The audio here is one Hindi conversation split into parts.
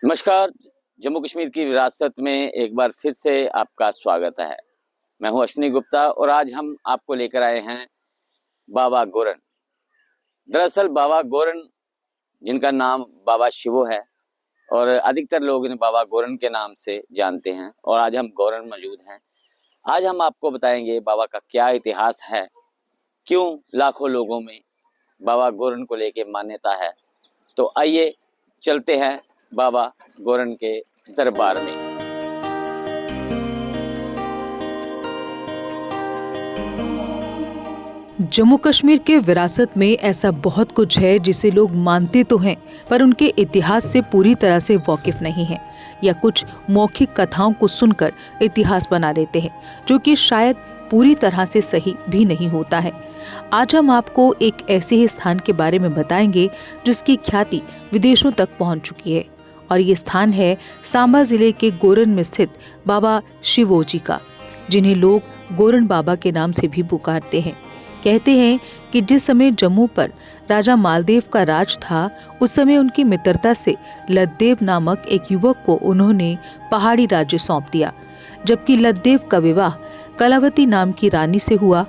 नमस्कार। जम्मू कश्मीर की विरासत में एक बार फिर से आपका स्वागत है। मैं हूं अश्विनी गुप्ता और आज हम आपको लेकर आए हैं बाबा गोरन। दरअसल बाबा गोरन, जिनका नाम बाबा शिवो है और अधिकतर लोग इन्हें बाबा गोरन के नाम से जानते हैं, और आज हम गोरन मौजूद हैं। आज हम आपको बताएंगे बाबा का क्या इतिहास है, क्यों लाखों लोगों में बाबा गोरन को लेके मान्यता है। तो आइए चलते हैं बाबा गोरन के दरबार में। जम्मू कश्मीर के विरासत में ऐसा बहुत कुछ है जिसे लोग मानते तो हैं, पर उनके इतिहास से पूरी तरह से वाकिफ नहीं हैं, या कुछ मौखिक कथाओं को सुनकर इतिहास बना लेते हैं, जो कि शायद पूरी तरह से सही भी नहीं होता है। आज हम आपको एक ऐसे ही स्थान के बारे में बताएंगे जिसकी ख्याति विदेशों तक पहुंच चुकी है, और ये स्थान है सांबा जिले के गोरन में स्थित बाबा शिवो जी का, जिन्हें लोग गोरन बाबा के नाम से भी पुकारते हैं। कहते हैं कि जिस समय जम्मू पर राजा मालदेव का राज था, उस समय उनकी मित्रता से लद्देव नामक एक युवक को उन्होंने पहाड़ी राज्य सौंप दिया, जबकि लद्देव का विवाह कलावती नाम की रानी से हुआ।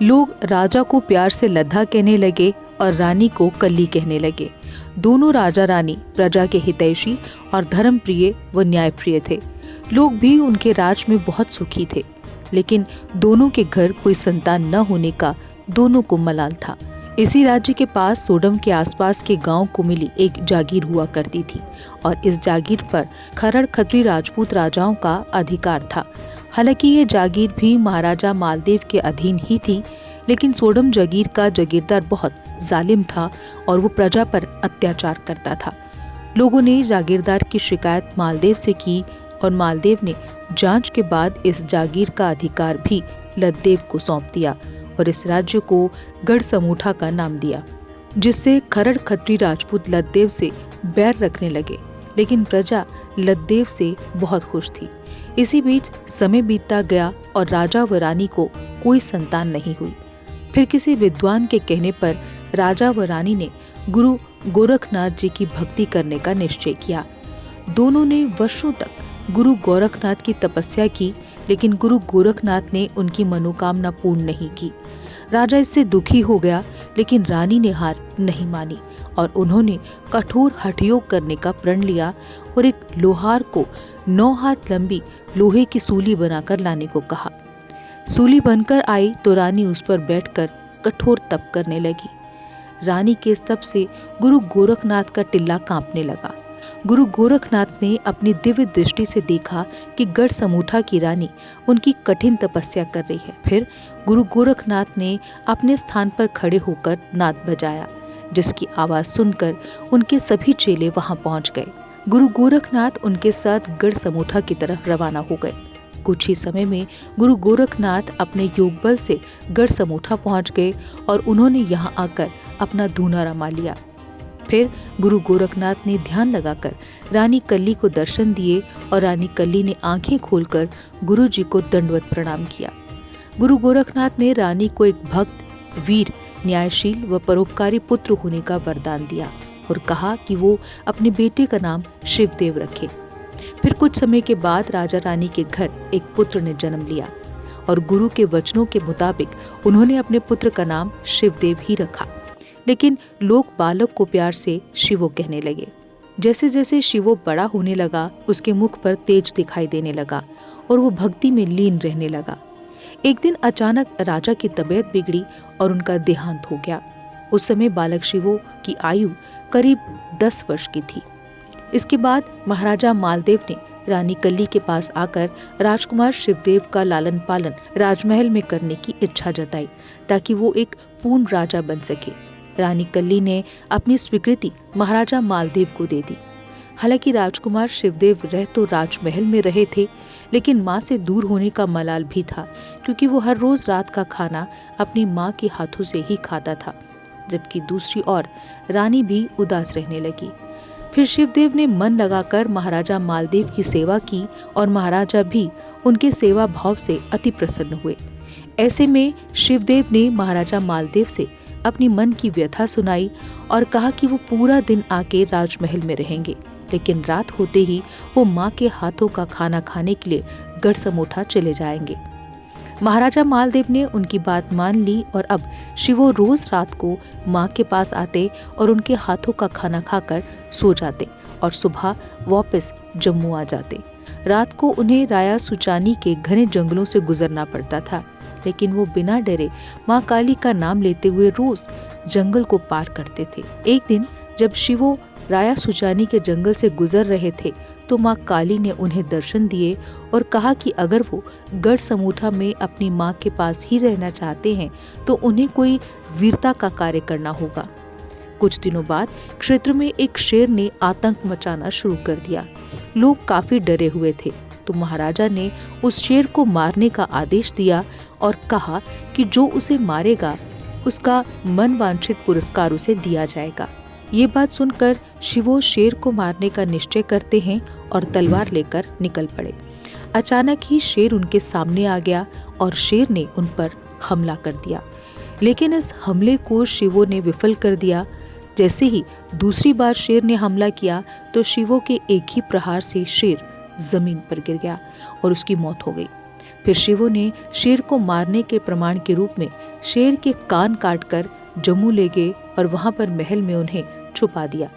लोग राजा को प्यार से लद्दा कहने लगे और रानी को कल्ली कहने लगे। दोनों राजा रानी प्रजा के हितैषी और धर्मप्रिय व न्यायप्रिय थे। लोग भी उनके राज में बहुत सुखी थे, लेकिन दोनों के घर कोई संतान न होने का दोनों को मलाल था। इसी राज्य के पास सोडम के आसपास के गांव को मिली एक जागीर हुआ करती थी, और इस जागीर पर खरड़ खत्री राजपूत राजाओं का अधिकार था। हालांकि ये जागीर भी महाराजा मालदेव के अधीन ही थी, लेकिन सोडम जागीर का जागीरदार बहुत जालिम था और वो प्रजा पर अत्याचार करता था। लोगों ने जागीरदार की शिकायत मालदेव से की, और मालदेव ने जांच के बाद इस जागीर का अधिकार भी लद्देव को सौंप दिया और इस राज्य को गढ़ समूठा का नाम दिया, जिससे खरड़ खत्री राजपूत लद्देव से बैर रखने लगे। लेकिन प्रजा लद्देव से बहुत खुश थी। इसी बीच समय बीतता गया और राजा व रानी को कोई संतान नहीं हुई। फिर किसी विद्वान के कहने पर राजा व रानी ने गुरु गोरखनाथ जी की भक्ति करने का निश्चय किया। दोनों ने वर्षों तक गुरु गोरखनाथ की तपस्या की, लेकिन गुरु गोरखनाथ ने उनकी मनोकामना पूर्ण नहीं की। राजा इससे दुखी हो गया, लेकिन रानी ने हार नहीं मानी और उन्होंने कठोर हठयोग करने का प्रण लिया और एक लोहार को 9 हाथ लंबी लोहे की सूली बनाकर लाने को कहा। सूली बनकर आई तो रानी उस पर बैठकर कठोर तप करने लगी। रानी के इस तप से गुरु गोरखनाथ का टिल्ला कांपने लगा। गुरु गोरखनाथ ने अपनी दिव्य दृष्टि से देखा कि गढ़ समूठा की रानी उनकी कठिन तपस्या कर रही है। फिर गुरु गोरखनाथ ने अपने स्थान पर खड़े होकर नाद बजाया, जिसकी आवाज सुनकर उनके सभी चेले वहां पहुंच गए। गुरु गोरखनाथ उनके साथ गढ़ समूठा की तरफ रवाना हो गए। कुछ ही समय में गुरु गोरखनाथ अपने योग बल से गढ़ समूठा पहुंच गए और उन्होंने यहां आकर अपना धूना रमा लिया। फिर गुरु गोरखनाथ ने ध्यान लगाकर रानी कल्ली को दर्शन दिए और रानी कल्ली ने आंखें खोलकर गुरु जी को दंडवत प्रणाम किया। गुरु गोरखनाथ ने रानी को एक भक्त, वीर, न्यायशील व परोपकारी पुत्र होने का वरदान दिया और कहा कि वो अपने बेटे का नाम शिवदेव रखे। फिर कुछ समय के बाद राजा रानी के घर एक पुत्र ने जन्म लिया और गुरु के वचनों के मुताबिक उन्होंने अपने पुत्र का नाम शिवदेव ही रखा। लेकिन लोग बालक को प्यार से शिवो कहने लगे। जैसे जैसे शिवो बड़ा होने लगा, उसके मुख पर तेज दिखाई देने लगा और वो भक्ति में लीन रहने लगा। एक दिन अचानक राजा की तबीयत बिगड़ी और उनका देहांत हो गया। उस समय बालक शिवो की आयु करीब 10 वर्ष की थी। इसके बाद महाराजा मालदेव ने रानी कल्ली के पास आकर राजकुमार शिवदेव का लालन पालन राजमहल में करने की इच्छा जताई, ताकि वो एक पूर्ण राजा बन सके। रानी कल्ली ने अपनी स्वीकृति महाराजा मालदेव को दे दी। हालांकि राजकुमार शिवदेव रह तो राजमहल में रहे थे, लेकिन माँ से दूर होने का मलाल भी था, क्योंकि वो हर रोज रात का खाना अपनी माँ के हाथों से ही खाता था। जबकि दूसरी ओर रानी भी उदास रहने लगी। फिर शिवदेव ने मन लगाकर महाराजा मालदेव की सेवा की और महाराजा भी उनके सेवा भाव से अति प्रसन्न हुए। ऐसे में शिवदेव ने महाराजा मालदेव से अपनी मन की व्यथा सुनाई और कहा कि वो पूरा दिन आके राजमहल में रहेंगे लेकिन रात होते ही वो माँ के हाथों का खाना खाने के लिए गढ़समोठा चले जाएंगे। महाराजा मालदेव ने उनकी बात मान ली और अब शिवो रोज रात को माँ के पास आते और उनके हाथों का खाना खाकर सो जाते और सुबह वापस जम्मू आ जाते। रात को उन्हें राया सुचानी के घने जंगलों से गुजरना पड़ता था, लेकिन वो बिना डरे माँ काली का नाम लेते हुए रोज जंगल को पार करते थे। एक दिन जब शिवो राया सुचानी के जंगल से गुजर रहे थे तो माँ काली ने उन्हें दर्शन दिए और कहा कि अगर वो गढ़समोठा में अपनी माँ के पास ही रहना चाहते हैं तो उन्हें कोई वीरता का कार्य करना होगा। कुछ दिनों बाद क्षेत्र में एक शेर ने आतंक मचाना शुरू कर दिया। लोग काफी डरे हुए थे, तो महाराजा ने उस शेर को मारने का आदेश दिया और कहा कि जो उसे मारेगा उसका मन वांछित पुरस्कार उसे दिया जाएगा। ये बात सुनकर शिवो शेर को मारने का निश्चय करते हैं और तलवार लेकर निकल पड़े। अचानक ही शेर उनके सामने आ गया और शेर ने उन पर हमला कर दिया, लेकिन इस हमले को शिवो ने विफल कर दिया। जैसे ही दूसरी बार शेर ने हमला किया तो शिवो के एक ही प्रहार से शेर जमीन पर गिर गया और उसकी मौत हो गई। फिर शिवो ने शेर को मारने के प्रमाण के रूप में शेर के कान काटकर जम्मू ले गए और वहां पर महल में उन्हें छुपा दिया।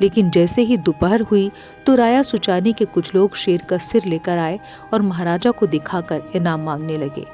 लेकिन जैसे ही दोपहर हुई तो राया सुचानी के कुछ लोग शेर का सिर लेकर आए और महाराजा को दिखाकर इनाम मांगने लगे।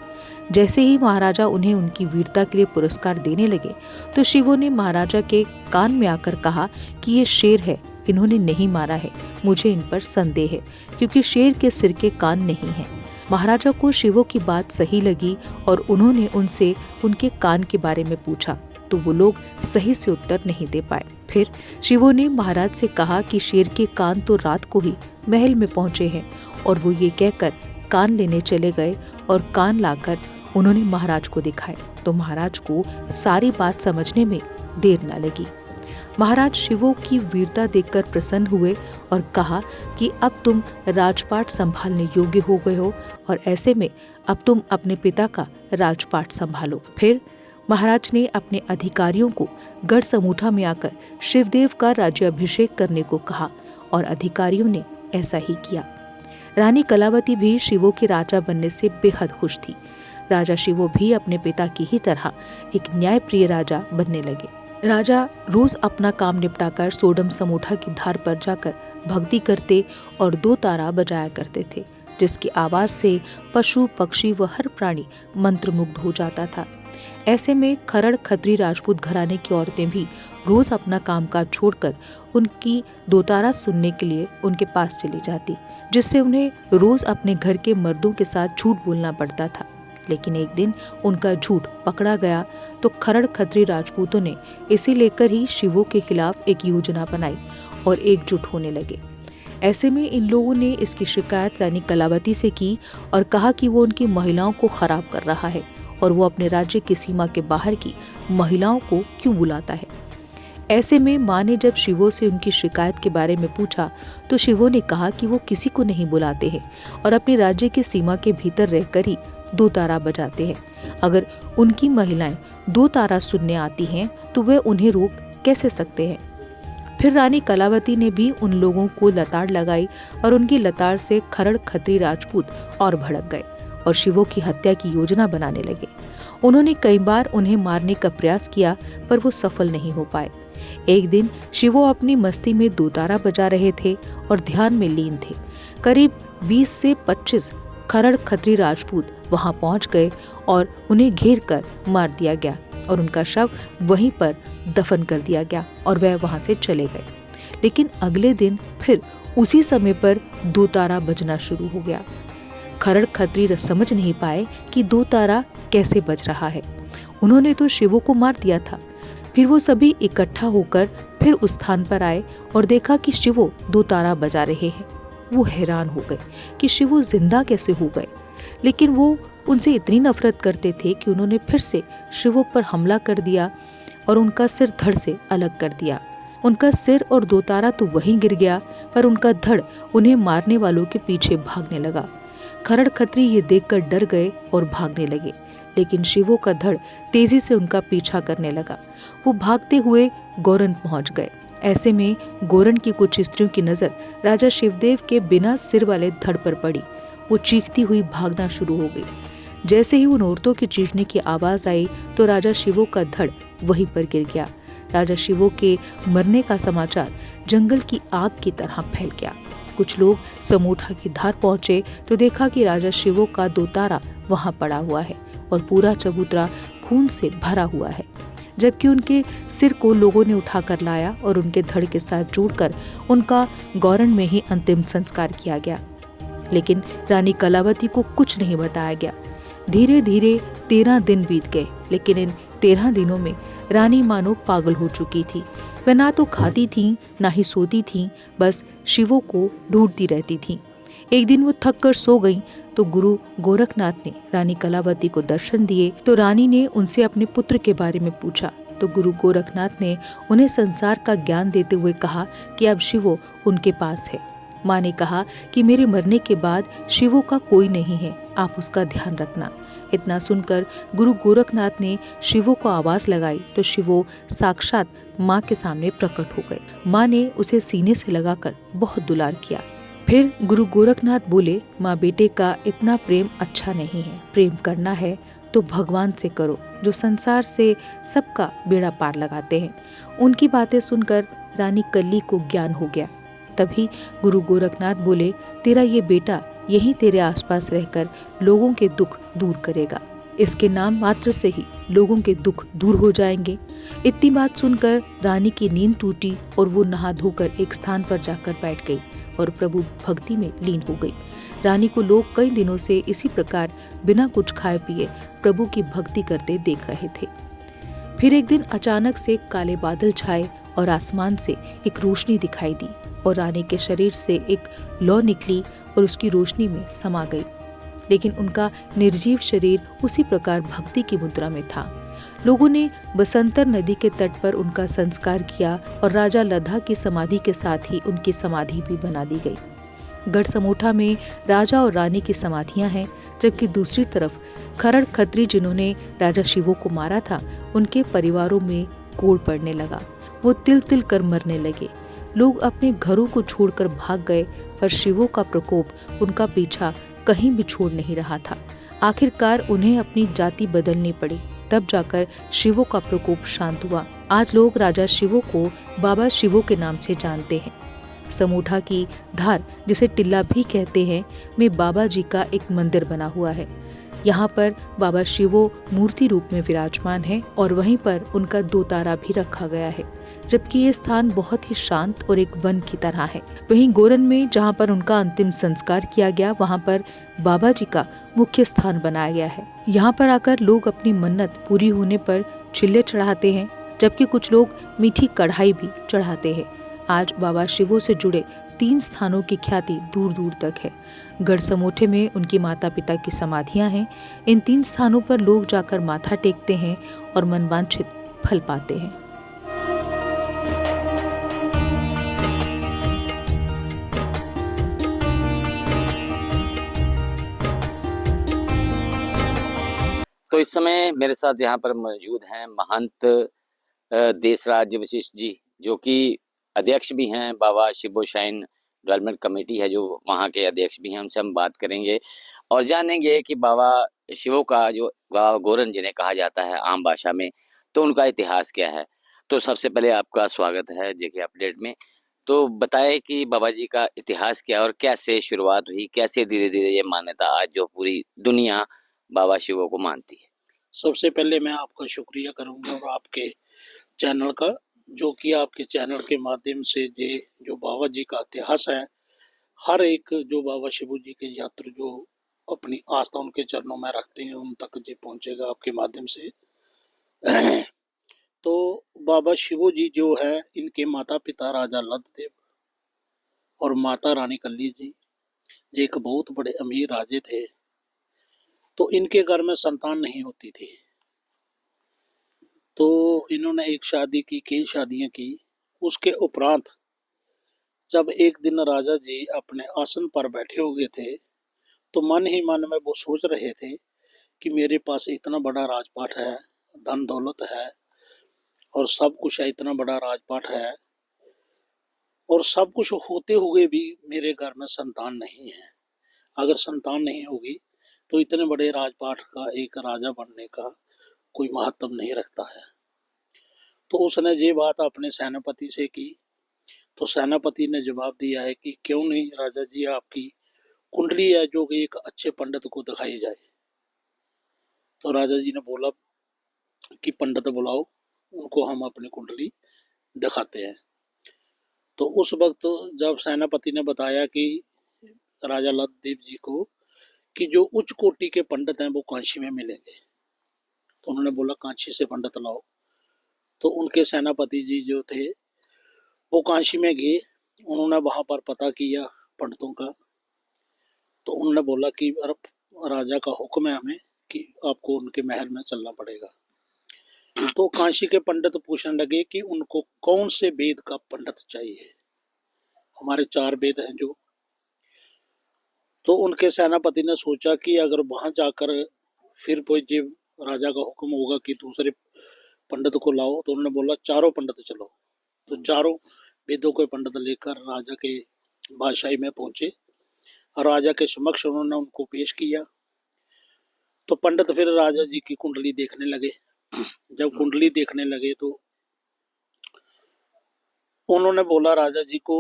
जैसे ही महाराजा उन्हें उनकी वीरता के लिए पुरस्कार देने लगे तो शिवो ने महाराजा के कान में आकर कहा कि ये शेर है, इन्होंने नहीं मारा है, मुझे इन पर संदेह है क्योंकि शेर के सिर के कान नहीं हैं। महाराजा को शिवो की बात सही लगी और उन्होंने उनसे उनके कान के बारे में पूछा तो वो लोग सही से उत्तर नहीं दे पाए। फिर शिवो ने महाराज से कहा कि शेर के कान तो रात को ही महल में पहुंचे हैं और वो ये कहकर कान लेने चले गए और कान लाकर उन्होंने महाराज को दिखाए तो महाराज को सारी बात समझने में देर न लगी। महाराज शिवो की वीरता देखकर प्रसन्न हुए और कहा कि अब तुम राजपाट संभालने योग्य हो गए हो और ऐसे में अब तुम अपने पिता का राजपाट संभालो। फिर महाराज ने अपने अधिकारियों को गढ़समोठा में आकर शिवदेव का राज्याभिषेक करने को कहा और अधिकारियों ने ऐसा ही किया। रानी कलावती भी शिवो के राजा बनने से बेहद खुश थी। राजा शिवो भी अपने पिता की ही तरह एक न्यायप्रिय राजा बनने लगे। राजा रोज अपना काम निपटाकर सोडम समोठा की धार पर जाकर भक्ति करते और 2 तारा बजाया करते थे, जिसकी आवाज से पशु पक्षी व हर प्राणी मंत्रमुग्ध हो जाता था। ऐसे में खरड़ खत्री राजपूत घराने की औरतें भी रोज अपना कामकाज छोड़कर उनकी 2 तारा सुनने के लिए उनके पास चली जाती, जिससे उन्हें रोज अपने घर के मर्दों के साथ झूठ बोलना पड़ता था। लेकिन एक दिन उनका झूठ पकड़ा गया तो खरड़ खत्री राजपूतों ने इसे लेकर ही शिवो के खिलाफ एक योजना बनाई और एकजुट होने लगे। ऐसे में इन लोगों ने इसकी शिकायत रानी कलावती से की और कहा कि वो उनकी महिलाओं को खराब कर रहा है और वो अपने राज्य की सीमा के बाहर की महिलाओं को क्यों बुलाता है। ऐसे में माँ ने जब शिवो से उनकी शिकायत के बारे में पूछा तो शिवो ने कहा कि वो किसी को नहीं बुलाते हैं और अपने राज्य की सीमा के भीतर रहकर ही 2 तारा बजाते हैं। अगर उनकी महिलाएं 2 तारा सुनने आती हैं तो वे उन्हें रोक कैसे सकते हैं। फिर रानी कलावती ने भी उन लोगों को लताड़ लगाई और उनकी लताड़ से खरड़ खत्री राजपूत और भड़क गए और शिवो की हत्या की योजना बनाने लगे। उन्होंने कई बार उन्हें मारने का प्रयास किया पर वो सफल नहीं हो पाए। एक दिन शिवो अपनी मस्ती में 2 तारा बजा रहे थे और ध्यान में लीन थे। करीब 20 से 25 खरड़ खत्री राजपूत वहां पहुंच गए और उन्हें घेर कर मार दिया गया और उनका शव वहीं पर दफन कर दिया गया और वह वहां से चले गए। लेकिन अगले दिन फिर उसी समय पर 2 तारा बजना शुरू हो गया। खरड़ खत्री समझ नहीं पाए कि 2 तारा कैसे बज रहा है। उन्होंने तो शिवो को मार दिया था। फिर वो सभी इकट्ठा होकर फिर उस स्थान पर आए और देखा कि शिवो 2 तारा बजा रहे हैं। वो हैरान हो गए कि शिवो जिंदा कैसे हो गए, लेकिन वो उनसे इतनी नफरत करते थे कि उन्होंने फिर से शिवो पर हमला कर दिया और उनका सिर धड़ से अलग कर दिया। उनका सिर और 2 तारा तो वहीं गिर गया, पर उनका धड़ उन्हें मारने वालों के पीछे भागने लगा। खरड़ खत्री ये देखकर डर गए और भागने लगे, लेकिन शिवो का धड़ तेजी से उनका पीछा करने लगा। वो भागते हुए गौरन पहुंच गए ऐसे में गोरन की कुछ स्त्रियों की नजर राजा शिवदेव के बिना सिर वाले धड़ पर पड़ी। वो चीखती हुई भागना शुरू हो गई। जैसे ही उन औरतों के चीखने की आवाज आई तो राजा शिवो का धड़ वहीं पर गिर गया। राजा शिवो के मरने का समाचार जंगल की आग की तरह फैल गया। कुछ लोग समोठा की धार पहुंचे तो देखा कि राजा शिवो का दोतारा वहां पड़ा हुआ है और पूरा चबूतरा खून से भरा हुआ है, जबकि उनके सिर को लोगों ने उठाकर लाया और उनके धड़ के साथ जोड़कर उनका गौरण में ही अंतिम संस्कार किया गया। लेकिन रानी कलावती को कुछ नहीं बताया गया। धीरे धीरे 13 दिन बीत गए, लेकिन इन 13 दिनों में रानी मानो पागल हो चुकी थी। वह ना तो खाती थी, ना ही सोती थी, बस शिवो को ढूंढती रहती थी। एक दिन वो थक कर सो गईं, तो गुरु गोरखनाथ ने रानी कलावती को दर्शन दिए। तो रानी ने उनसे अपने पुत्र के बारे में पूछा, तो गुरु गोरखनाथ ने उन्हें संसार का ज्ञान देते हुए कहा कि अब शिवो उनके पास है। माँ ने कहा कि मेरे मरने के बाद शिवो का कोई नहीं है, आप उसका ध्यान रखना। इतना सुनकर गुरु गोरखनाथ ने शिवो को आवाज लगाई तो शिवो साक्षात माँ के सामने प्रकट हो गए। माँ ने उसे सीने से लगाकर बहुत दुलार किया। फिर गुरु गोरखनाथ बोले, माँ बेटे का इतना प्रेम अच्छा नहीं है। प्रेम करना है तो भगवान से करो, जो संसार से सबका बेड़ा पार लगाते हैं। उनकी बातें सुनकर रानी कल्ली को ज्ञान हो गया। तभी गुरु गोरखनाथ बोले, तेरा ये बेटा यहीं तेरे आसपास रहकर लोगों के दुख दूर करेगा। इसके नाम मात्र से ही लोगों के दुख दूर हो जाएंगे। इतनी बात सुनकर रानी की नींद टूटी और वो नहा धोकर एक स्थान पर जाकर बैठ गई और प्रभु भक्ति में लीन हो गई। रानी को लोग कई दिनों से इसी प्रकार बिना कुछ खाए पिए प्रभु की भक्ति करते देख रहे थे। फिर एक दिन अचानक से काले बादल छाए और आसमान से एक रोशनी दिखाई दी और रानी के शरीर से एक लौ निकली और उसकी रोशनी में समा गई। लेकिन उनका निर्जीव शरीर उसी प्रकार भक्ति की मुद्रा में था। लोगों ने बसंतर नदी के तट पर उनका संस्कार किया और राजा लद्दा की समाधि के साथ ही उनकी समाधि भी बना दी गई। गढ़समोठा में राजा और रानी की समाधियां हैं, जबकि दूसरी तरफ खरड़ खत्री जिन्होंने राजा शिवो को मारा था, उनके परिवारों में कोढ़ पड़ने लगा। वो तिल तिल कर मरने लगे। लोग अपने घरों को छोड़कर भाग गए, पर शिवो का प्रकोप उनका पीछा कहीं भी छोड़ नहीं रहा था। आखिरकार उन्हें अपनी जाति बदलनी पड़ी, तब जाकर शिवो का प्रकोप शांत हुआ। आज लोग राजा शिवो को बाबा शिवो के नाम से जानते हैं। समोठा की धार, जिसे टिल्ला भी कहते हैं, में बाबा जी का एक मंदिर बना हुआ है। यहाँ पर बाबा शिवो मूर्ति रूप में विराजमान है और वहीं पर उनका दोतारा भी रखा गया है, जबकि ये स्थान बहुत ही शांत और एक वन की तरह है। वहीं गोरन में जहाँ पर उनका अंतिम संस्कार किया गया, वहाँ पर बाबा जी का मुख्य स्थान बनाया गया है। यहाँ पर आकर लोग अपनी मन्नत पूरी होने पर चिल्ले चढ़ाते हैं, जबकि कुछ लोग मीठी कढ़ाई भी चढ़ाते हैं। आज बाबा शिवो से जुड़े 3 स्थानों की ख्याति दूर दूर तक है। गढ़समोठे में उनकी माता पिता की समाधियां हैं। इन 3 स्थानों पर लोग जाकर माथा टेकते हैं और मनवांछित फल पाते हैं। तो इस समय मेरे साथ यहाँ पर मौजूद हैं महंत देशराज वशिष्ठ जी, जो कि अध्यक्ष भी हैं बाबा शिवो श्राइन डेवलपमेंट कमेटी है, जो वहाँ के अध्यक्ष भी हैं। उनसे हम बात करेंगे और जानेंगे कि बाबा शिवो का, जो बाबा गोरन जिन्हें कहा जाता है आम भाषा में, तो उनका इतिहास क्या है। तो सबसे पहले आपका स्वागत है जेके अपडेट में। तो बताएं कि बाबा जी का इतिहास क्या है और कैसे शुरुआत हुई, कैसे धीरे धीरे ये मान्यता आज जो पूरी दुनिया बाबा शिवो को मानती है। सबसे पहले मैं आपका शुक्रिया करूंगा और आपके चैनल का, जो कि आपके चैनल के माध्यम से ये जो बाबा जी का इतिहास है, हर एक जो बाबा शिवो जी के यात्री जो अपनी आस्था उनके चरणों में रखते हैं, उन तक ये पहुंचेगा आपके माध्यम से। तो बाबा शिवो जी जो है, इनके माता पिता राजा लद्देव और माता रानी कल्ली जी, ये एक बहुत बड़े अमीर राजे थे। तो इनके घर में संतान नहीं होती थी, तो इन्होंने एक शादी की, कई शादियां की। उसके उपरांत जब एक दिन राजा जी अपने आसन पर बैठे हुए थे, तो मन ही मन में वो सोच रहे थे कि मेरे पास इतना बड़ा राजपाट है, धन दौलत है और सब कुछ है, इतना बड़ा राजपाट है, और सब कुछ होते हुए भी मेरे घर में संतान नहीं है। अगर संतान नहीं होगी तो इतने बड़े राजपाट का एक राजा बनने का कोई महत्व नहीं रखता है। तो उसने ये बात अपने सेनापति से की। तो सेनापति ने जवाब दिया है कि क्यों नहीं राजा जी, आपकी कुंडली है जो कि एक अच्छे पंडित को दिखाई जाए। तो राजा जी ने बोला कि पंडित बुलाओ, उनको हम अपनी कुंडली दिखाते हैं। तो उस वक्त जब सेनापति ने बताया कि राजा लक्षद्वीप जी को कि जो उच्च कोटि के पंडित हैं वो काशी में मिलेंगे, तो उन्होंने बोला काशी से पंडित लाओ। तो उनके सेनापति जी जो थे वो काशी में गए, उन्होंने वहां पर पता किया पंडितों का। तो उन्होंने बोला कि राजा का हुक्म है हमें कि आपको उनके महल में चलना पड़ेगा। तो काशी के पंडित पूछने लगे कि उनको कौन से वेद का पंडित चाहिए, हमारे 4 वेद हैं जो। तो उनके सेनापति ने सोचा कि अगर वहां जाकर फिर कोई जब राजा का हुक्म होगा कि दूसरे पंडित को लाओ, तो उन्होंने बोला 4 पंडित चलो। तो 4 वेदों के पंडित लेकर राजा के बादशाही में पहुंचे और राजा के समक्ष उन्होंने उनको पेश किया। तो पंडित फिर राजा जी की कुंडली देखने लगे। जब कुंडली देखने लगे तो उन्होंने बोला राजा जी को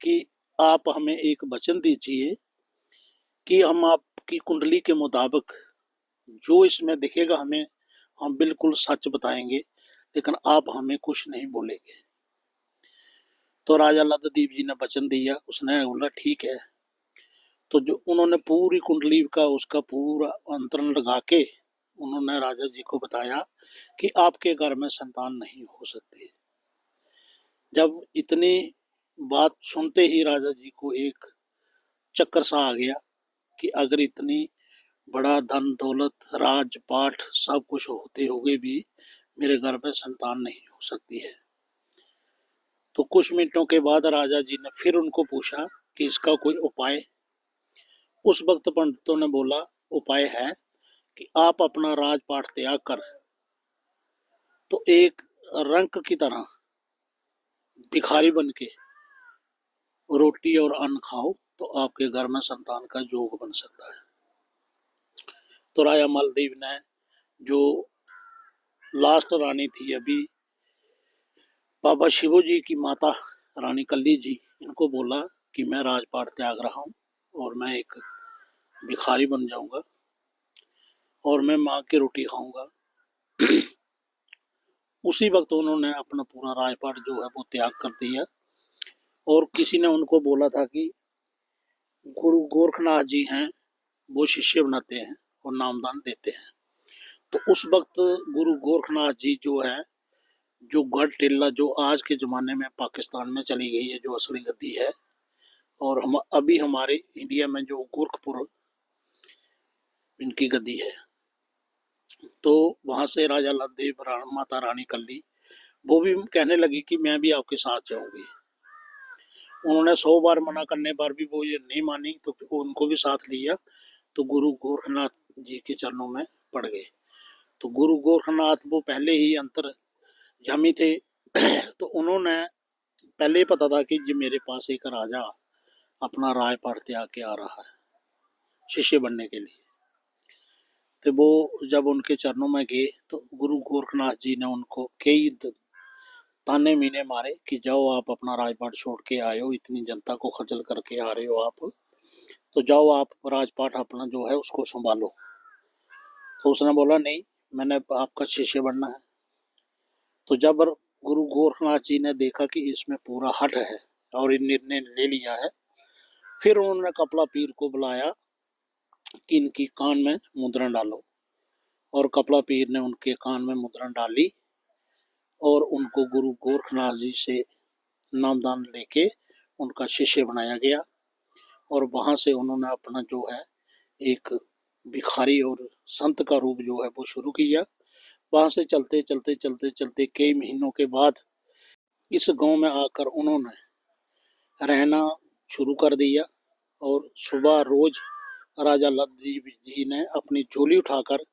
कि आप हमें एक वचन दीजिए कि हम आपकी कुंडली के मुताबिक जो इसमें दिखेगा हमें हम बिल्कुल सच बताएंगे, लेकिन आप हमें कुछ नहीं बोलेंगे। तो राजा लक्षद्वीप जी ने वचन दिया। उसने बोला ठीक है। तो जो उन्होंने पूरी कुंडली का उसका पूरा अंतरण लगा के उन्होंने राजा जी को बताया कि आपके घर में संतान नहीं हो सकती। जब इतनी बात सुनते ही राजा जी को एक चक्कर सा आ गया कि अगर इतनी बड़ा धन दौलत राजपाट सब कुछ होते हुए भी मेरे घर में संतान नहीं हो सकती है। तो कुछ मिनटों के बाद राजा जी ने फिर उनको पूछा कि इसका कोई उपाय। उस वक्त पंडितों ने बोला उपाय है कि आप अपना राजपाट त्याग कर तो एक रंक की तरह भिखारी बन के रोटी और अन्न खाओ, तो आपके घर में संतान का योग बन सकता है। तो राजा मालदेव ने जो लास्ट रानी थी अभी बाबा शिवो जी की माता रानी कल्ली जी, इनको बोला कि मैं राजपाट त्याग रहा हूँ और मैं एक भिखारी बन जाऊंगा और मैं माँ की रोटी खाऊंगा। उसी वक्त उन्होंने अपना पूरा राजपाट जो है वो त्याग कर दिया। और किसी ने उनको बोला था कि गुरु गोरखनाथ जी हैं, वो शिष्य बनाते हैं और नामदान देते हैं। तो उस वक्त गुरु गोरखनाथ जी जो है, जो गढ़ टिल्ला जो आज के ज़माने में पाकिस्तान में चली गई है, जो असली गद्दी है, और हम अभी हमारे इंडिया में जो गोरखपुर इनकी गद्दी है, तो वहाँ से राजा लक्षद्वीप माता रानी कल्ली वो भी कहने लगी कि मैं भी आपके साथ जाऊंगी। उन्होंने 100 बार मना करने पर भी वो ये नहीं मानी, तो उनको भी साथ लिया। तो गुरु गोरखनाथ जी के चरणों में पड़ गए। तो गुरु गोरखनाथ वो पहले ही अंतर्यामी थे। तो उन्होंने पहले ही पता था कि ये मेरे पास एक राजा अपना राजपाट त्याग के आ रहा है शिष्य बनने के लिए। तो वो जब उनके चरणों में गए तो गुरु गोरखनाथ जी ने उनको कई ताने मीने मारे कि जाओ आप अपना राजपाट छोड़ के आए हो, इतनी जनता को खजल करके आ रहे हो आप, तो जाओ आप राजपाट अपना जो है उसको संभालो। तो उसने बोला नहीं, मैंने आपका शिष्य बनना है। तो जब गुरु गोरखनाथ जी ने देखा कि इसमें पूरा हट है और इन निर्णय ले लिया है, फिर उन्होंने कपला पीर को बुलाया कि इनकी कान में मुद्रण डालो। और कपला पीर ने उनके कान में मुद्रण डाली और उनको गुरु गोरखनाथ जी से नामदान लेके उनका शिष्य बनाया गया। और वहां से उन्होंने अपना जो है एक भिखारी और संत का रूप जो है वो शुरू किया। वहां से चलते चलते चलते चलते कई महीनों के बाद इस गांव में आकर उन्होंने रहना शुरू कर दिया। और सुबह रोज राजा लक्षद्वीप जी ने अपनी झोली उठाकर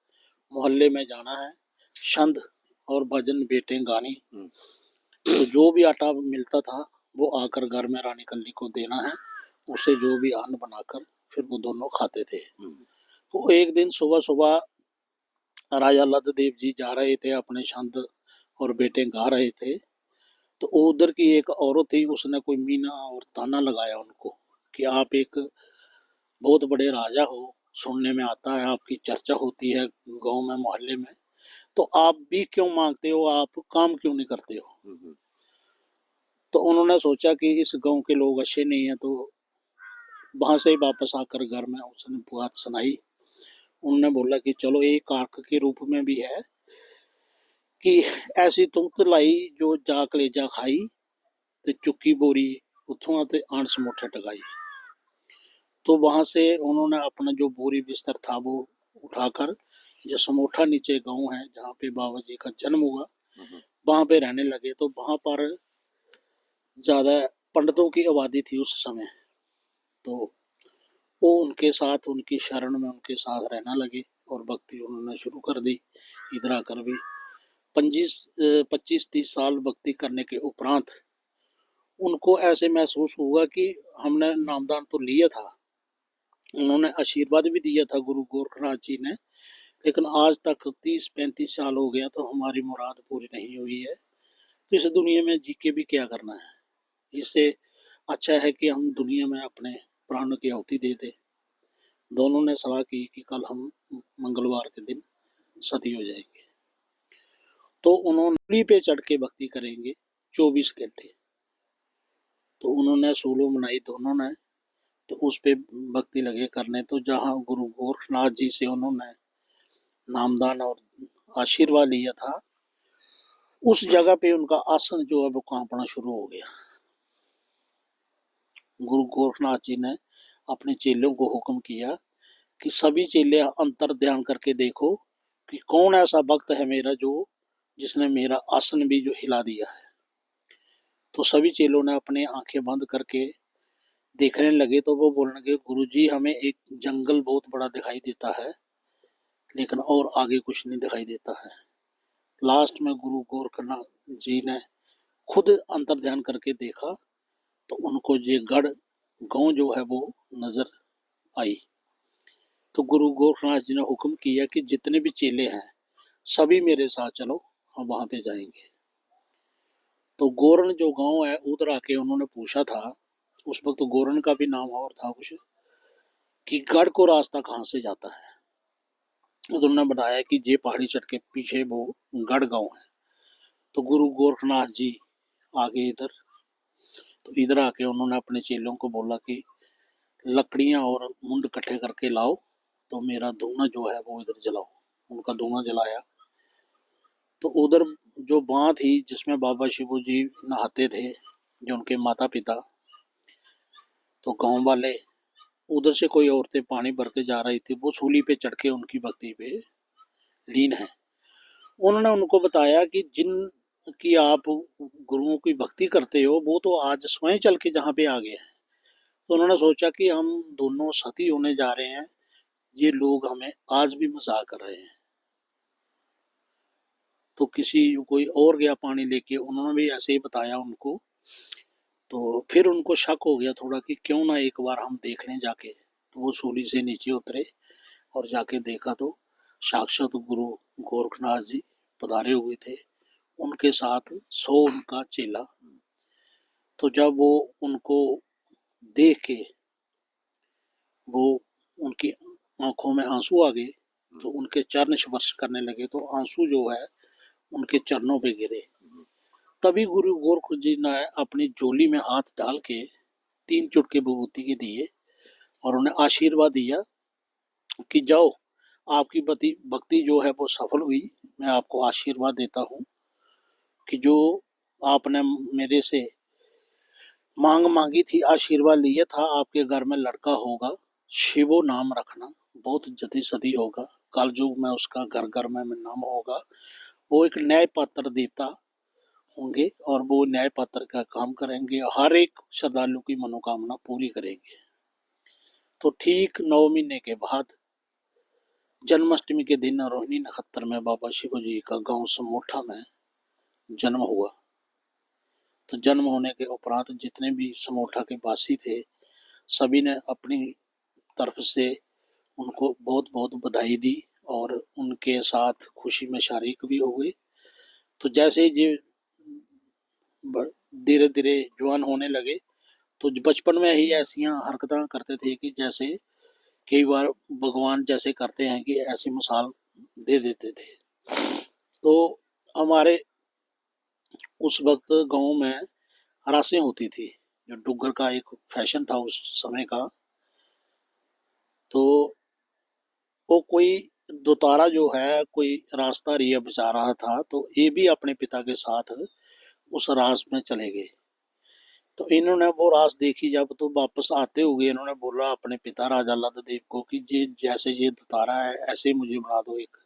मोहल्ले में जाना है, छंद और भजन बेटे गानी। तो जो भी आटा मिलता था वो आकर घर में रानी कल्ली को देना है, उसे जो भी अन्न बनाकर फिर वो दोनों खाते थे। तो एक दिन सुबह सुबह राजा लद्धदेव जी जा रहे थे, अपने छंद और बेटे गा रहे थे, तो उधर की एक औरत थी, उसने कोई मीना और ताना लगाया उनको कि आप एक बहुत बड़े राजा हो, सुनने में आता है आपकी चर्चा होती है गांव में मोहल्ले में, तो आप भी क्यों मांगते हो, आप काम क्यों नहीं करते हो। तो उन्होंने सोचा कि इस गांव के लोग अच्छे नहीं है, तो वहां से ही वापस आकर घर में उसने बात सुनाई। उन्होंने बोला कि चलो एक कार्क के रूप में भी है कि ऐसी तुम तो लाई जो जा कलेजा खाई, ते चुक्की बोरी उथों ते आण समोठे टकाई। तो वहां से उन्होंने अपना जो बोरी बिस्तर था वो उठाकर, जो समोठा नीचे गांव है जहाँ पे बाबा जी का जन्म हुआ, वहां पे रहने लगे। तो वहां पर ज्यादा पंडितों की आबादी थी उस समय, तो वो उनके साथ, उनकी शरण में उनके साथ रहना लगे और भक्ति उन्होंने शुरू कर दी। इधर आकर भी 25-30 साल भक्ति करने के उपरांत उनको ऐसे महसूस हुआ कि हमने नामदान तो लिया था, उन्होंने आशीर्वाद भी दिया था गुरु गोरखनाथ जी ने, लेकिन आज तक 30-35 साल हो गया तो हमारी मुराद पूरी नहीं हुई है। तो इस दुनिया में जी के भी क्या करना है, इससे अच्छा है कि हम दुनिया में अपने प्राणों की आहुति दे दें। दोनों ने सलाह की कि कल हम मंगलवार के दिन सती हो जाएंगे, तो उन्होंने सूली पे चढ़ के भक्ति करेंगे 24 घंटे। तो उन्होंने सूलो बनाई दोनों ने, तो उस पे भक्ति लगे करने। तो जहाँ गुरु गोरखनाथ जी से उन्होंने नामदान और आशीर्वाद लिया था, उस जगह पे उनका आसन जो है वो कांपना शुरू हो गया। गुरु गोरखनाथ जी ने अपने चेलों को हुक्म किया कि सभी चेले अंतर ध्यान करके देखो कि कौन ऐसा भक्त है मेरा जो जिसने मेरा आसन भी जो हिला दिया है। तो सभी चेलों ने अपने आंखें बंद करके देखने लगे। तो वो बोलने लगे, गुरु जी हमें एक जंगल बहुत बड़ा दिखाई देता है, लेकिन और आगे कुछ नहीं दिखाई देता है। लास्ट में गुरु गोरखनाथ जी ने खुद अंतर ध्यान करके देखा, तो उनको ये गढ़ गांव जो है वो नजर आई। तो गुरु गोरखनाथ जी ने हुक्म किया कि जितने भी चेले हैं सभी मेरे साथ चलो, हम वहां पे जाएंगे। तो गोरन जो गांव है उधर आके उन्होंने पूछा था, उस वक्त तो गोरन का भी नाम और था कुछ, कि गढ़ को रास्ता कहाँ से जाता है। उन्होंने बताया कि ये पहाड़ी चढ़ के पीछे वो गढ़ गांव है। तो गुरु गोरखनाथ जी आगे इधर, तो इधर आके उन्होंने अपने चेलों को बोला कि लकड़ियां और मुंड इकट्ठे करके लाओ, तो मेरा धूना जो है वो इधर जलाओ। उनका धूना जलाया। तो उधर जो बांध थी जिसमें बाबा शिवू जी नहाते थे, जो उनके माता पिता, तो गांव वाले उधर से कोई औरतें पानी भर के जा रही थी, वो सूली पे चढ़ के उनकी भक्ति पे लीन है। उन्होंने उनको बताया कि जिन की आप गुरुओं की भक्ति करते हो वो तो आज स्वयं चल के जहाँ पे आ गए हैं। तो उन्होंने सोचा कि हम दोनों सती होने जा रहे हैं, ये लोग हमें आज भी मजाक कर रहे हैं। तो किसी कोई और गया पानी लेके, उन्होंने भी ऐसे ही बताया उनको। तो फिर उनको शक हो गया थोड़ा कि क्यों ना एक बार हम देख लें जाके। तो वो सूली से नीचे उतरे और जाके देखा तो साक्षात गुरु गोरखनाथ जी पधारे हुए थे, उनके साथ 100 उनका चेला। तो जब वो उनको देख के वो उनकी आंखों में आंसू आ गए, तो उनके चरण स्पर्श करने लगे, तो आंसू जो है उनके चरणों पे गिरे। तभी गुरु गोरख जी ने अपनी झोली में हाथ डाल के 3 चुटके विभूति के दिए और उन्हें आशीर्वाद दिया कि जाओ, आपकी भक्ति जो है वो सफल हुई। मैं आपको आशीर्वाद देता हूँ कि जो आपने मेरे से मांग मांगी थी, आशीर्वाद लिया था, आपके घर में लड़का होगा, शिवो नाम रखना, बहुत जल्दी सदी होगा, कल युग में उसका घर घर में नाम होगा। वो एक न्याय पात्र देवता होंगे और वो न्याय पात्र का काम करेंगे, हर एक श्रद्धालु की मनोकामना पूरी करेंगे। तो ठीक 9 महीने के बाद जन्माष्टमी के दिन रोहिणी नक्षत्र में बाबा शिव जी का गांव समोठा में जन्म हुआ। तो जन्म होने के उपरांत जितने भी समोठा के वासी थे सभी ने अपनी तरफ से उनको बहुत बहुत बधाई दी और उनके साथ खुशी में शरीक भी हो गए। तो जैसे ही ये धीरे धीरे जवान होने लगे तो बचपन में ही ऐसी हरकतें करते थे कि जैसे कई बार भगवान जैसे करते हैं कि ऐसी मिसाल दे देते थे। तो हमारे उस वक्त गांव में रासें होती थी, जो डुग्गर का एक फैशन था उस समय का। तो वो कोई दोतारा जो है कोई रास्ता रिया बचा रहा था, तो ये भी अपने पिता के साथ उस रास में चले गए। तो इन्होंने वो रास देखी जब, तो वापस आते हुए इन्होंने बोला अपने पिता राजा लद्धदेव को कि ये जैसे ये दोतारा है ऐसे मुझे बना दो एक।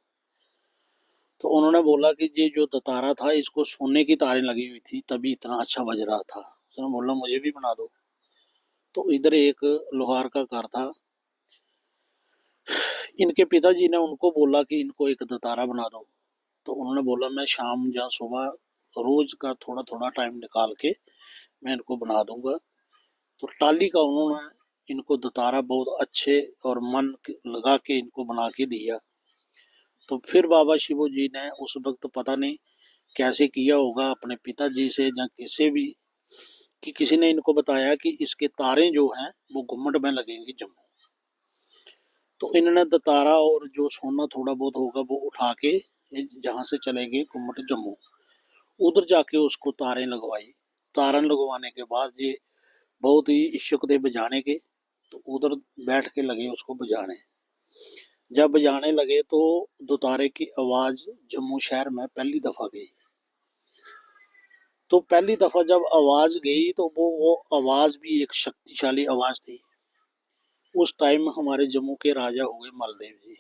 तो उन्होंने बोला कि ये जो दोतारा था इसको सोने की तारें लगी हुई थी तभी इतना अच्छा बज रहा था। उसने बोला मुझे भी बना दो। तो इधर एक लोहार का घर था, इनके पिताजी ने उनको बोला कि इनको एक दोतारा बना दो। तो उन्होंने बोला मैं शाम या सुबह रोज का थोड़ा थोड़ा टाइम निकाल के मैं इनको बना दूंगा। तो टाली का उन्होंने इनको दोतारा बहुत अच्छे और मन लगा के इनको बना के दिया। तो फिर बाबा शिवो जी ने उस वक्त पता नहीं कैसे किया होगा अपने पिताजी से या किसी भी, कि किसी ने इनको बताया कि इसके तारे जो हैं वो घुम्मट में लगेंगे जम्मू। तो इन्होंने दोतारा और जो सोना थोड़ा बहुत होगा वो उठा के जहाँ से चले गए घुम्मट जम्मू, उधर जाके उसको तारें लगवाई। तारन लगवाने के बाद ये बहुत ही इच्छुक थे बजाने के, तो उधर बैठ के लगे उसको बजाने। जब बजाने लगे तो दोतारे की आवाज जम्मू शहर में पहली दफा गई। तो पहली दफा जब आवाज गई तो वो आवाज भी एक शक्तिशाली आवाज थी। उस टाइम हमारे जम्मू के राजा हुए मालदेव जी।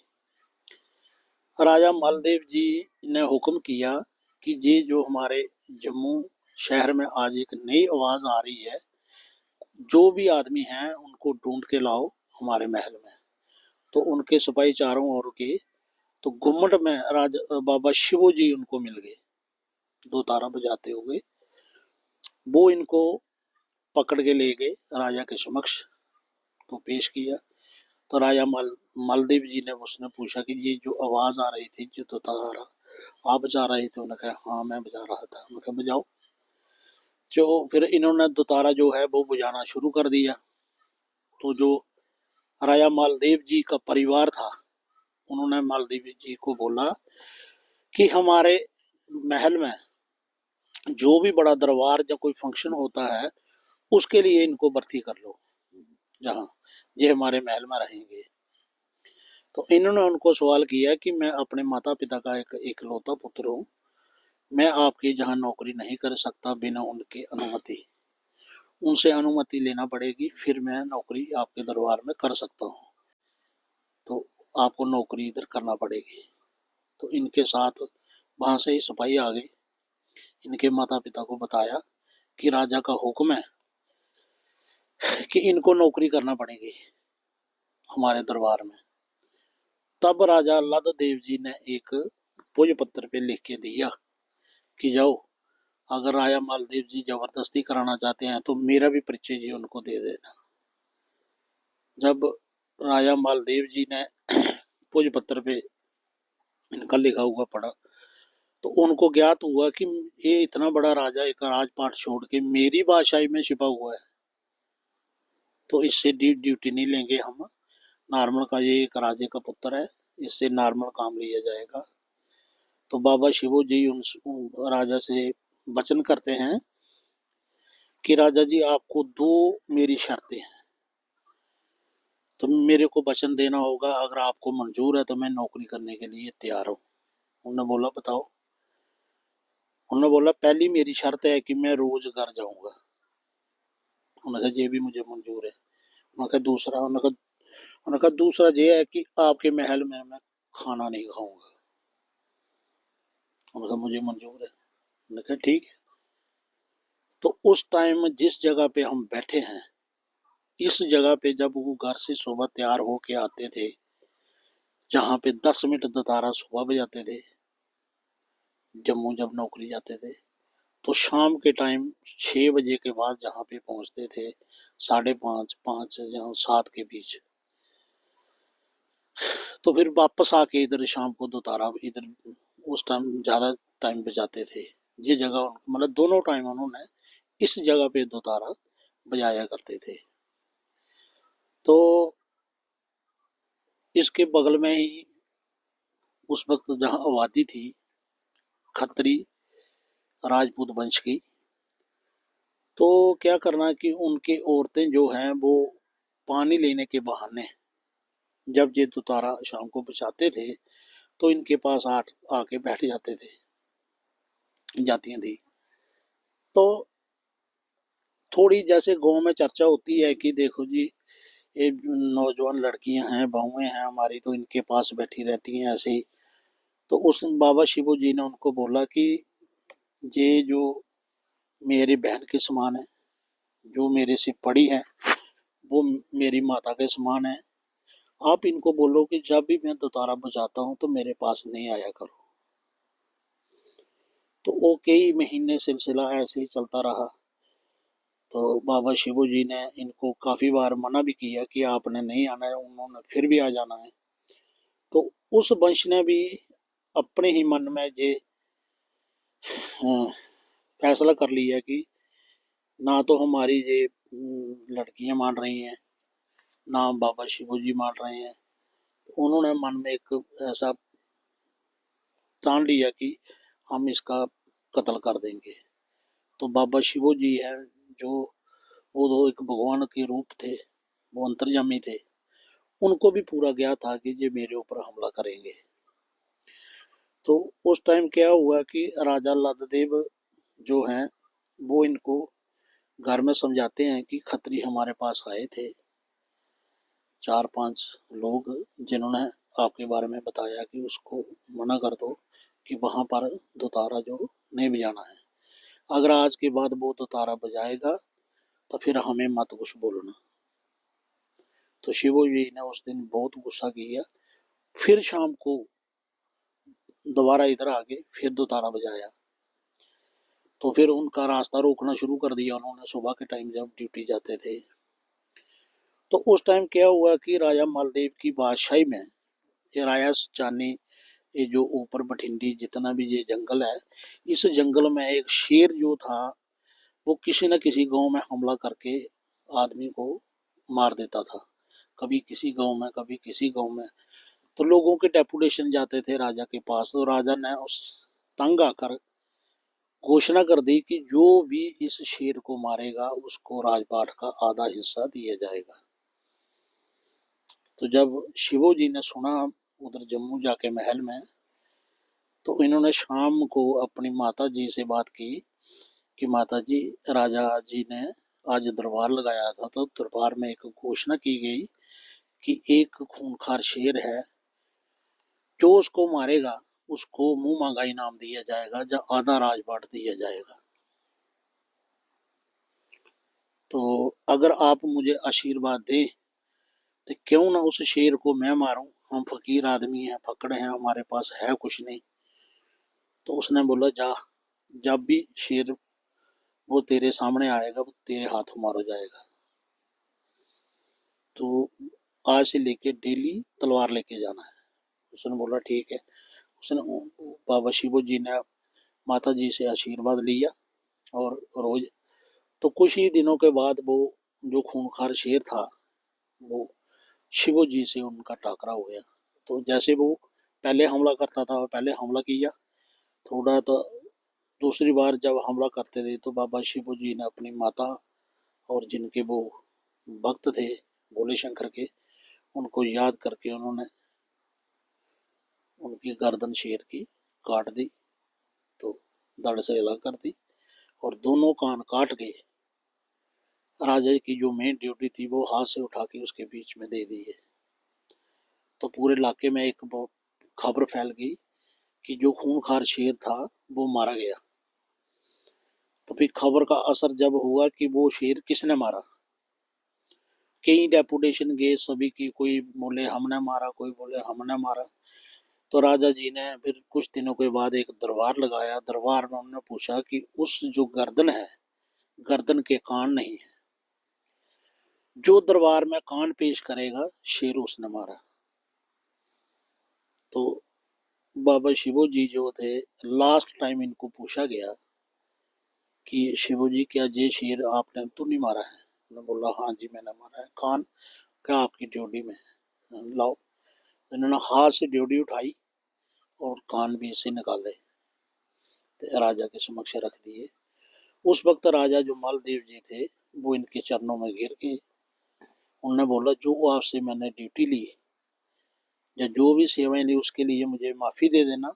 राजा मालदेव जी ने हुक्म किया कि ये जो हमारे जम्मू शहर में आज एक नई आवाज आ रही है, जो भी आदमी हैं उनको ढूंढ के लाओ हमारे महल में। तो उनके सिपाही चारों ओर के, तो गुम्मट में राजा बाबा शिवो जी उनको मिल गए दो तारा बजाते हुए। वो इनको पकड़ के ले गए राजा के समक्ष, तो पेश किया। तो राजा मालदेव जी ने उसने पूछा कि ये जो आवाज आ रही थी जो दो तारा आप बजा रहे थे? उन्होंने कहा हाँ मैं बजा रहा था। उन्होंने कहा बजाओ। जो फिर इन्होंने दोतारा जो है वो बजाना शुरू कर दिया। तो जो राजा मालदेव जी का परिवार था उन्होंने मालदेव जी को बोला कि हमारे महल में जो भी बड़ा दरबार या कोई फंक्शन होता है उसके लिए इनको भर्ती कर लो, जहाँ ये हमारे महल में रहेंगे। तो इन्होंने उनको सवाल किया कि मैं अपने माता पिता का एक इकलौता पुत्र हूँ, मैं आपकी जहाँ नौकरी नहीं कर सकता बिना उनकी अनुमति, उनसे अनुमति लेना पड़ेगी फिर मैं नौकरी आपके दरबार में कर सकता हूँ। तो आपको नौकरी इधर करना पड़ेगी। तो इनके साथ वहां से ही सिपाही आ गए, इनके माता पिता को बताया कि राजा का हुक्म है कि इनको नौकरी करना पड़ेगी हमारे दरबार में। तब राजा लद देव जी ने एक भोज पत्र पे लिख के दिया कि जाओ अगर राजा मालदेव जी जबरदस्ती कराना चाहते हैं तो मेरा भी परिचय जी उनको दे देना। जब राजा मालदेव जी ने भोज पत्र पे इनका लिखा हुआ पढ़ा तो उनको ज्ञात हुआ कि ये इतना बड़ा राजा एक राजपाट छोड़ के मेरी बादशाही में छिपा हुआ है, तो इससे ड्यूटी नहीं लेंगे हम। नॉर्मल का ये एक राजे का पुत्र है, इससे नॉर्मल काम लिया जाएगा। तो बाबा शिवो जी उन राजा से वचन करते हैं कि राजा जी आपको दो मेरी शर्तें हैं, तो मेरे को वचन देना होगा, अगर आपको मंजूर है तो मैं नौकरी करने के लिए तैयार हूँ। उन्होंने बोला बताओ। उन्होंने बोला पहली मेरी शर्त है कि मैं रोज घर जाऊंगा। उन्होंने कहा ये भी मुझे मंजूर है। उन्होंने कहा दूसरा, उन्होंने कहा दूसरा ये है कि आपके महल में मैं खाना नहीं खाऊंगा। उन्होंने कहा मुझे मंजूर है। उन्होंने कहा ठीक है। तो उस टाइम जिस जगह पे हम बैठे हैं, इस जगह पे जब वो घर से सुबह तैयार होके आते थे, जहाँ पे 10 मिनट दोतारा सुबह बजाते थे, जम्मू जब नौकरी जाते थे, तो शाम के टाइम 6 बजे के बाद जहाँ पे पहुँचते थे, 5:30 5 या 7 के बीच, तो फिर वापस आके इधर शाम को दोतारा इधर उस टाइम ज़्यादा टाइम बजाते थे। ये जगह मतलब दोनों टाइम उन्होंने इस जगह पे दोतारा बजाया करते थे। तो इसके बगल में ही उस वक्त जहाँ आबादी थी खत्री राजपूत वंश की, तो क्या करना कि उनकी औरतें जो हैं वो पानी लेने के बहाने जब ये दोतारा शाम को बजाते थे तो इनके पास आके बैठ जाते थे, जाती थी। तो थोड़ी जैसे गांव में चर्चा होती है कि देखो जी, ये नौजवान लड़कियां हैं, बहुएं हैं हमारी, तो इनके पास बैठी रहती हैं ऐसे ही। तो उस बाबा शिवू जी ने उनको बोला कि ये जो मेरी बहन के समान है, जो मेरे से बड़ी है, वो मेरी माता के समान है। आप इनको बोलो कि जब भी मैं दोतारा बजाता हूँ तो मेरे पास नहीं आया करो। तो वो कई महीने सिलसिला ऐसे ही चलता रहा। तो बाबा शिवू जी ने इनको काफी बार मना भी किया कि आपने नहीं आना है, उन्होंने फिर भी आ जाना है। तो उस वंश ने भी अपने ही मन में ये फैसला कर लिया कि ना तो हमारी ये लड़कियां मान रही हैं, ना बाबा शिवू जी मान रहे हैं। तो उन्होंने मन में एक ऐसा ठान लिया कि हम इसका कत्ल कर देंगे। तो बाबा शिवू जी हैं जो, वो तो एक भगवान के रूप थे, वो अंतर्यामी थे, उनको भी पूरा गया था कि ये मेरे ऊपर हमला करेंगे। तो उस टाइम क्या हुआ कि राजा लददेव जो हैं वो इनको घर में समझाते हैं कि खत्री हमारे पास आए थे 4-5 लोग, जिन्होंने आपके बारे में बताया कि उसको मना कर दो कि वहां पर दोतारा जो नहीं बजाना है। अगर आज के बाद वो दोतारा बजाएगा तो फिर हमें मत कुछ बोलना। तो शिवू जी ने उस दिन बहुत गुस्सा किया, फिर शाम को दोबारा इधर आके फिर दोतारा बजाया। तो फिर उनका रास्ता रोकना शुरू कर दिया उन्होंने, सुबह के टाइम जब ड्यूटी जाते थे। तो उस टाइम क्या हुआ कि राजा मालदेव की बादशाही में, ये राया चानी, ये जो ऊपर बठिंडी जितना भी ये जंगल है, इस जंगल में एक शेर जो था वो किसी न किसी गांव में हमला करके आदमी को मार देता था, कभी किसी गांव में कभी किसी गांव में। तो लोगों के डेपुटेशन जाते थे राजा के पास, तो राजा ने उस तंग आकर घोषणा कर दी कि जो भी इस शेर को मारेगा उसको राजपाट का आधा हिस्सा दिया जाएगा। तो जब शिवू जी ने सुना उधर जम्मू जाके महल में, तो इन्होंने शाम को अपनी माता जी से बात की कि माता जी, राजा जी ने आज दरबार लगाया था, तो दरबार में एक घोषणा की गई कि एक खूंखार शेर है, जो उसको मारेगा उसको मुंह मांगा इनाम दिया जाएगा, या आधा राजपाट दिया जाएगा। तो अगर आप मुझे आशीर्वाद दें तो क्यों ना उस शेर को मैं मारूं, हम फकीर आदमी हैं, फकड़ हैं, हमारे पास है कुछ नहीं। तो उसने बोला जा, जब भी शेर वो तेरे सामने आएगा वो तेरे हाथों मारा जाएगा। तो आज से लेके डेली तलवार लेके जाना है। उसने बोला ठीक है। उसने बाबा शिवू जी ने माता जी से आशीर्वाद लिया और रोज, तो कुछ ही दिनों के बाद वो जो खूंखार शेर था वो शिवू जी से उनका टाकरा हो गया। तो जैसे वो पहले हमला करता था, पहले हमला किया थोड़ा, तो दूसरी बार जब हमला करते थे तो बाबा शिवू जी ने अपनी माता और जिनके वो भक्त थे भोले शंकर के, उनको याद करके उन्होंने उनकी गर्दन शेर की काट दी, तो धड़ से अलग कर दी और दोनों कान काट के राजा की जो मेन ड्यूटी थी वो हाथ से उठा के उसके बीच में दे दी है। तो पूरे इलाके में एक खबर फैल गई कि जो खूंखार शेर था वो मारा गया। तो फिर खबर का असर जब हुआ कि वो शेर किसने मारा, कई डेपुटेशन गए सभी की, कोई बोले हमने मारा, कोई बोले हमने मारा। तो राजा जी ने फिर कुछ दिनों के बाद एक दरबार लगाया। दरबार में उन्होंने पूछा कि उस जो गर्दन है, गर्दन के कान नहीं है, जो दरबार में कान पेश करेगा शेर उसने मारा। तो बाबा शिवो जी जो थे, लास्ट टाइम इनको पूछा गया कि शिवो जी क्या ये शेर आपने तो नहीं मारा है? उन्होंने बोला हाँ जी मैंने मारा है। कान क्या आपकी ड्यूटी में है? लाओ। इन्होंने हाथ से ड्यूटी उठाई और कान भी इसे निकाले, तो राजा के समक्ष रख दिए। उस वक्त राजा जो मालदेव जी थे वो इनके चरणों में गिर गए। उन्होंने बोला जो आपसे मैंने ड्यूटी ली या जो भी सेवाएं ली उसके लिए मुझे माफी दे देना,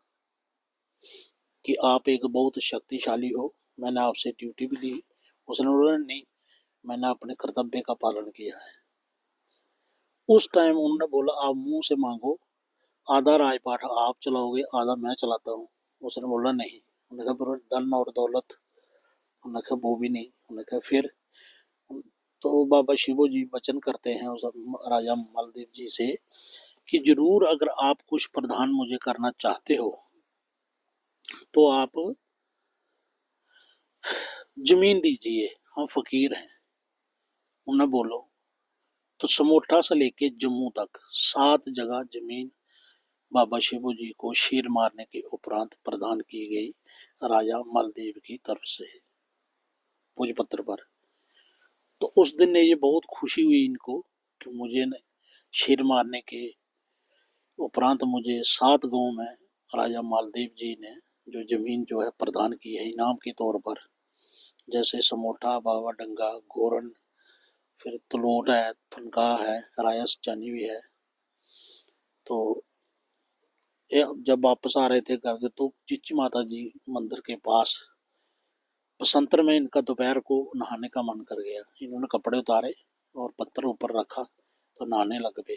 कि आप एक बहुत शक्तिशाली हो, मैंने आपसे ड्यूटी भी ली। उसने बोला नहीं, मैंने अपने कर्तव्य का पालन किया है। उस टाइम उन्होंने बोला आप मुंह से मांगो, आधा राजपाट आप चलाओगे, आधा मैं चलाता हूँ। उसने बोला नहीं। उन्होंने कहा पर धन और दौलत? उन्होंने कहा वो भी नहीं। उन्होंने कहा फिर? तो बाबा शिवो जी वचन करते हैं उस राजा मालदेव जी से कि जरूर अगर आप कुछ प्रदान मुझे करना चाहते हो तो आप जमीन दीजिए, हम फकीर हैं। उन्हें बोलो। तो समोठा से लेके जम्मू तक 7 जगह जमीन बाबा शिवो जी को शेर मारने के उपरांत प्रदान की गई राजा मालदेव की तरफ से भोजपत्र पर। तो उस दिन ने ये बहुत खुशी हुई इनको कि मुझे शेर मारने के उपरांत मुझे 7 गांव में राजा मालदेव जी ने जो जमीन जो है प्रदान की है इनाम के तौर पर। जैसे समोठा, बाबा डंगा, गोरन, फिर तलोट है, फनका है, रायस चानी भी है। तो ये जब वापस आ रहे थे घर तो चिच्ची माता जी मंदिर के पास बसंतर में इनका दोपहर को नहाने का मन कर गया। इन्होंने कपड़े उतारे और पत्थर ऊपर रखा तो नहाने लग गए।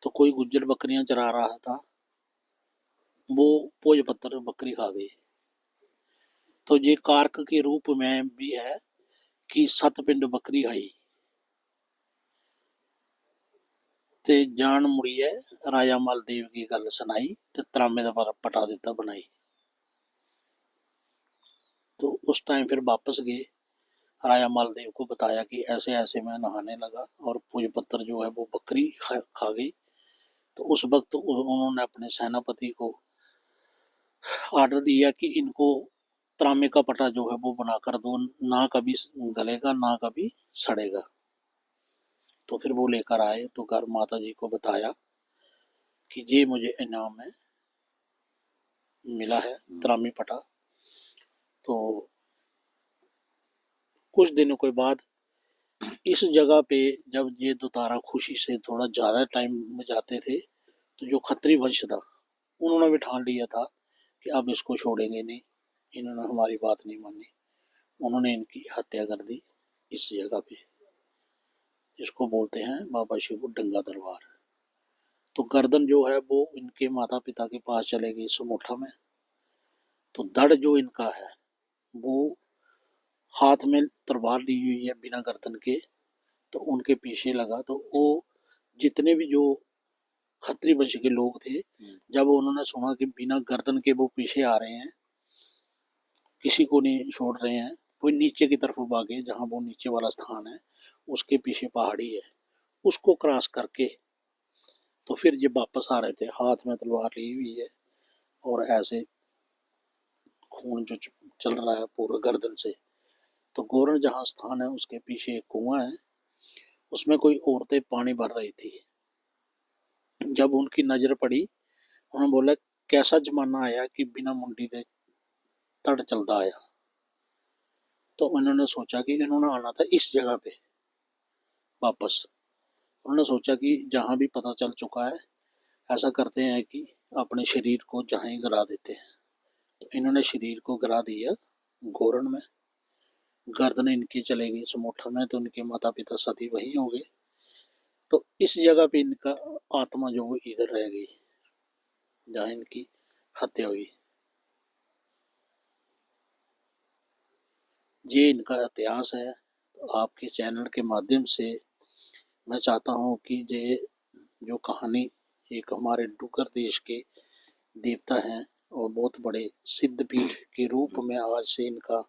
तो कोई गुज्जर बकरियां चरा रहा था, वो भोज पत्थर बकरी खा गई। तो ये कारक के रूप में भी है कि 7 पिंड बकरी खाई ते जान मुड़ी है। राजा मालदेव की गल सुनाई ते त्रामे दा पटा दिता बनाई। तो उस टाइम फिर वापस गए, राजा मालदेव को बताया कि ऐसे ऐसे मैं नहाने लगा और भोजपत्र जो है वो बकरी खा गई। तो उस वक्त उन्होंने अपने सेनापति को ऑर्डर दिया कि इनको त्रामे का पटा जो है वो बनाकर दो, ना कभी गलेगा ना कभी सड़ेगा। तो फिर वो लेकर आए तो घर माता जी को बताया कि ये मुझे इनाम में मिला है त्रामी पटा। तो कुछ दिनों के बाद इस जगह पे जब ये दोतारा खुशी से थोड़ा ज्यादा टाइम में जाते थे तो जो खत्री वंश था उन्होंने भी ठान लिया था कि अब इसको छोड़ेंगे नहीं। इन्होंने हमारी बात नहीं मानी, उन्होंने इनकी हत्या कर दी इस जगह पे, जिसको बोलते हैं बाबा शिव डंगा दरबार। तो गर्दन जो है वो इनके माता पिता के पास चलेगी समोठा में। तो धड़ जो इनका है वो हाथ में तलवार ली हुई है बिना गर्दन के, तो उनके पीछे लगा। तो वो जितने भी जो खत्री वंश के लोग थे, जब उन्होंने सुना कि बिना गर्दन के वो पीछे आ रहे हैं, किसी को नहीं छोड़ रहे हैं, वो नीचे की तरफ भागे जहाँ वो नीचे वाला स्थान है, उसके पीछे पहाड़ी है, उसको क्रॉस करके तो फिर ये वापस आ रहे थे हाथ में तलवार ली हुई है और ऐसे खून जो चल रहा है पूरा गर्दन से। तो गोरण जहाँ स्थान है उसके पीछे एक कुआं है, उसमें कोई औरतें पानी भर रही थी। जब उनकी नजर पड़ी उन्होंने बोला कैसा जमाना आया कि बिना मुंडी दे तड़ चलता आया। तो उन्होंने सोचा कि इन्होंने आना था इस जगह पे वापस। उन्होंने सोचा कि जहाँ भी पता चल चुका है ऐसा करते हैं कि अपने शरीर को जहाँ ही गिरा देते हैं। तो इन्होंने शरीर को गिरा दिया गोरण में, गर्दन इनकी चलेगी समोठा में, तो इनके माता पिता सती वहीं हो गए। तो इस जगह पे इनका आत्मा जो वो इधर रह गई जहाँ इनकी हत्या हुई। ये इनका इतिहास है। आपके चैनल के माध्यम से मैं चाहता हूँ कि ये जो कहानी एक हमारे डुग्गर देश के देवता हैं और बहुत बड़े सिद्धपीठ के रूप में आज से इनका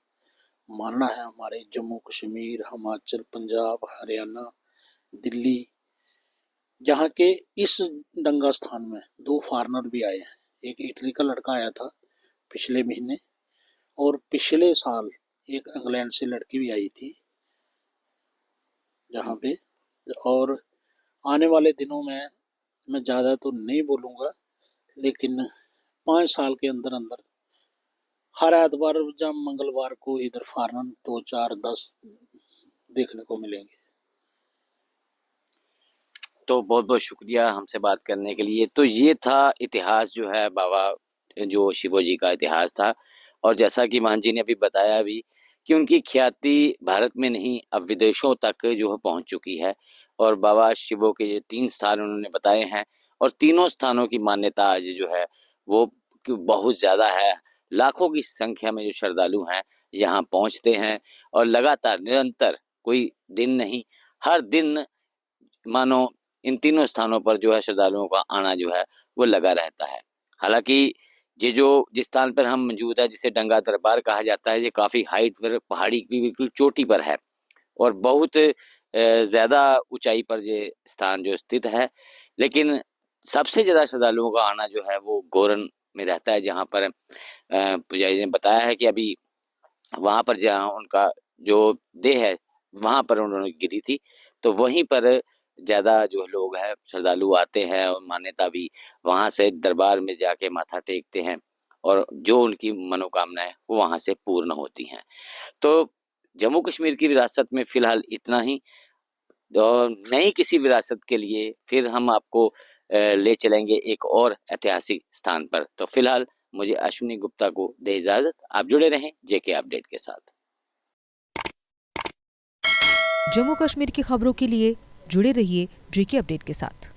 मानना है। हमारे जम्मू कश्मीर, हिमाचल, पंजाब, हरियाणा, दिल्ली, जहाँ के इस दंगा स्थान में 2 फॉरेनर भी आए हैं। एक इटली का लड़का आया था पिछले महीने, और पिछले साल एक इंग्लैंड से लड़की भी आई थी जहाँ पे। और आने वाले दिनों में मैं ज़्यादा तो नहीं बोलूँगा, लेकिन 5 साल के अंदर अंदर हर एतवार या मंगलवार को इधर फॉरेनर 2, 4, 10 देखने को मिलेंगे। तो बहुत बहुत शुक्रिया हमसे बात करने के लिए। तो ये था इतिहास जो है बाबा जो शिवो जी का इतिहास था, और जैसा कि मान जी ने अभी बताया भी कि उनकी ख्याति भारत में नहीं अब विदेशों तक जो है पहुंच चुकी है। और बाबा शिवो के ये 3 स्थान उन्होंने बताए हैं, और तीनों स्थानों की मान्यता आज जो है वो बहुत ज़्यादा है। लाखों की संख्या में जो श्रद्धालु हैं यहाँ पहुँचते हैं, और लगातार निरंतर कोई दिन नहीं, हर दिन मानो इन तीनों स्थानों पर जो है श्रद्धालुओं का आना जो है वो लगा रहता है। हालांकि ये जो जिस स्थान पर हम मौजूद है, जिसे डंगा दरबार कहा जाता है, ये काफ़ी हाइट पर, पहाड़ी की बिल्कुल चोटी पर है, और बहुत ज़्यादा ऊंचाई पर ये स्थान जो स्थित है। लेकिन सबसे ज़्यादा श्रद्धालुओं का आना जो है वो गोरन में रहता है, जहाँ पर पुजारी ने बताया है कि अभी वहाँ पर जहाँ उनका जो देह है वहाँ पर उन्होंने गिरी थी, तो वहीं पर ज़्यादा जो लोग हैं श्रद्धालु आते हैं, और मान्यता भी वहाँ से दरबार में जाके माथा टेकते हैं, और जो उनकी मनोकामनाएं वो वहाँ से पूर्ण होती हैं। तो जम्मू कश्मीर की विरासत में फ़िलहाल इतना ही, और नई किसी विरासत के लिए फिर हम आपको ले चलेंगे एक और ऐतिहासिक स्थान पर। तो फिलहाल मुझे अश्विनी गुप्ता को दे इजाज़त। आप जुड़े रहें जेके अपडेट के साथ। जम्मू कश्मीर की खबरों के लिए जुड़े रहिए जेके अपडेट के साथ।